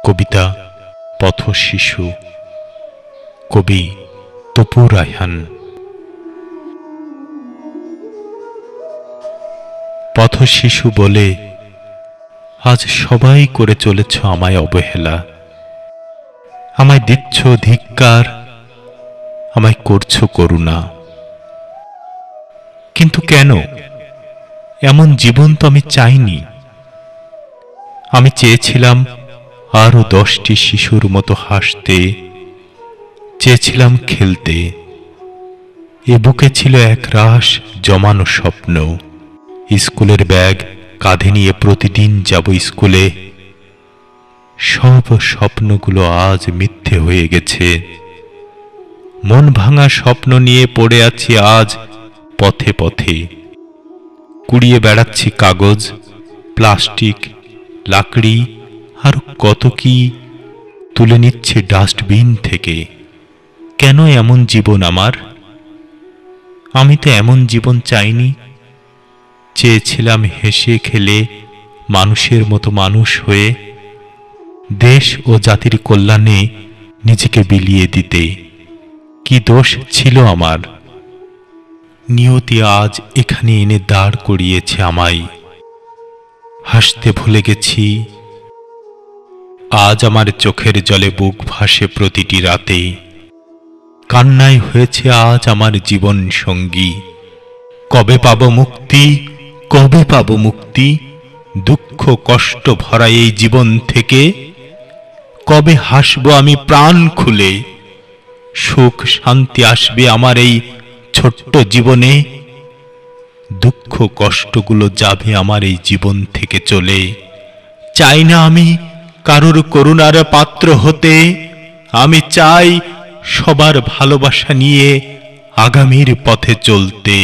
কবিতা পথশিশু, কবি তপু রায়হান। পথশিশু বলে আজ সবাই করে চলেছ আমায় অবহেলা, আমায় দিচ্ছ ধিক্কার, আমায় করছ করুণা। কিন্তু কেন? এমন জীবন তো আমি চাইনি। আমি চেয়েছিলাম আরো 10টি শিশুর মতো হাসতে, চেয়েছিলাম খেলতে। এ বুকে ছিল এক রাশ জমানো স্বপ্ন। স্কুলের ব্যাগ কাঁধে নিয়ে প্রতিদিন যাব স্কুলে। সব স্বপ্নগুলো আজ মিথ্যে হয়ে গেছে। মন ভাঙা স্বপ্ন নিয়ে পড়ে আছি আজ পথে পথে। কুড়িয়ে বেড়াচ্ছি কাগজ, প্লাস্টিক, লাকড়ি আর কত কি তুলে নিচ্ছে ডাস্টবিন থেকে। কেন এমন জীবন আমার? আমি তো এমন জীবন চাইনি। চেয়েছিলাম হেসে খেলে মানুষের মতো মানুষ হয়ে দেশ ও জাতির কল্যাণে নিজেকে বিলিয়ে দিতে। কি দোষ ছিল আমার? নিয়তি আজ এখানে এনে দাঁড় করিয়েছে আমায়। হাসতে ভুলে গেছি। আজ আমার চোখের জলে বুক ভাসে প্রতিটি রাতে। কান্নায় হয়েছে আজ আমার জীবন সঙ্গী। কবে পাব মুক্তি, কবে পাব মুক্তি দুঃখ কষ্ট ভরা এই জীবন থেকে? কবে হাসবো আমি প্রাণ খুলে? সুখ শান্তি আসবে আমার এই ছোট্ট জীবনে? দুঃখ কষ্টগুলো যাবে আমার এই জীবন থেকে চলে। চাই না আমি কারোর করুণার পাত্র হতে। আমি চাই সবার ভালোবাসা নিয়ে আগামীর পথে চলতে।